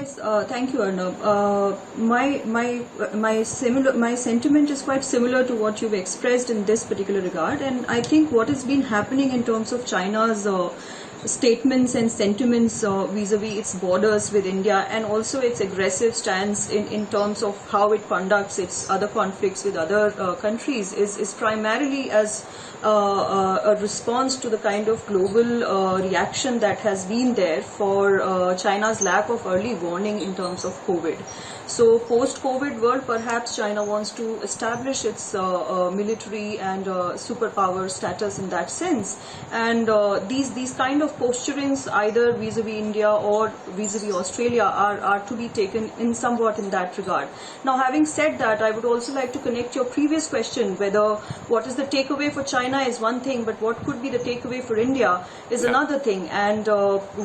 Yes, thank you, Arnab. My sentiment is quite similar to what you've expressed in this particular regard, and I think what has been happening in terms of China's statements and sentiments vis-a-vis its borders with India, and also its aggressive stance in terms of how it conducts its other conflicts with other countries is primarily as a response to the kind of global reaction that has been there for China's lack of early warning in terms of COVID. So post-COVID world, perhaps China wants to establish its military and superpower status in that sense. And these kind of posturings, either vis-a-vis India or vis-a-vis Australia, are to be taken in somewhat in that regard. Now, having said that, I would also like to connect your previous question, whether what is the takeaway for China is one thing, but what could be the takeaway for India is another thing. And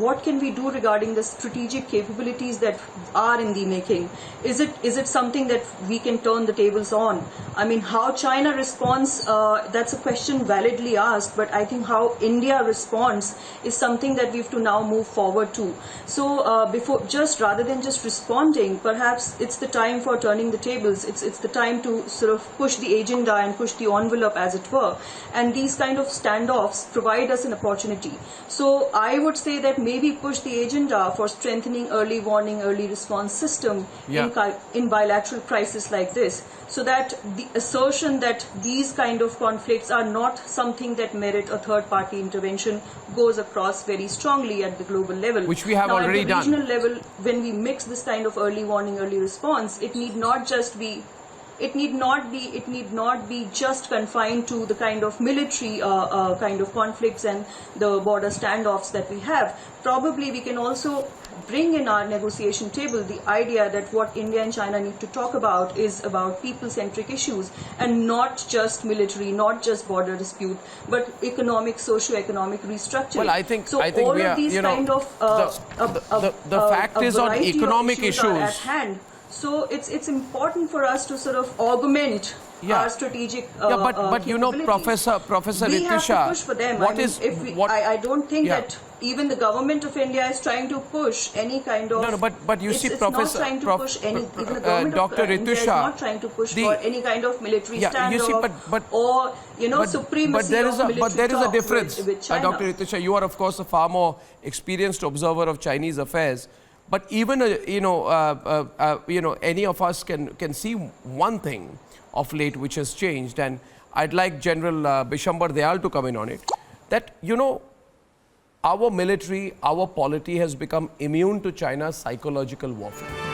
what can we do regarding the strategic capabilities that are in the making? Is it something that we can turn the tables on? I mean, how China responds, that's a question validly asked, but I think how India responds is something that we have to now move forward to. So rather than just responding, perhaps it's the time for turning the tables. It's the time to sort of push the agenda and push the envelope, as it were. And these kind of standoffs provide us an opportunity. So I would say that maybe push the agenda for strengthening early warning, early response system in bilateral crisis like this, so that the assertion that these kind of conflicts are not something that merit a third-party intervention goes across very strongly at the global level. Which we have already done. At the regional level, when we mix this kind of early warning, early response, it need not be just confined to the kind of military kind of conflicts and the border standoffs that we have. Probably we can also bring in our negotiation table the idea that what India and China need to talk about is about people-centric issues, and not just military, not just border dispute, but economic, socio-economic restructuring. Well, I think all of these kind of the fact is on economic issues are at hand. So it's important for us to sort of augment our strategic but you know, Professor we Ritusha, have to push for them. I don't think that even the government of India is trying to push any kind of... but you see, Professor... Even the government Dr. of India is not trying to push for any kind of military standoff or, supremacy of military But there is a difference, with China. Dr. Ritusha. You are, of course, a far more experienced observer of Chinese affairs. But even, any of us can see one thing of late which has changed, and I'd like General Bishambar Dayal to come in on it, that, our military, our polity has become immune to China's psychological warfare.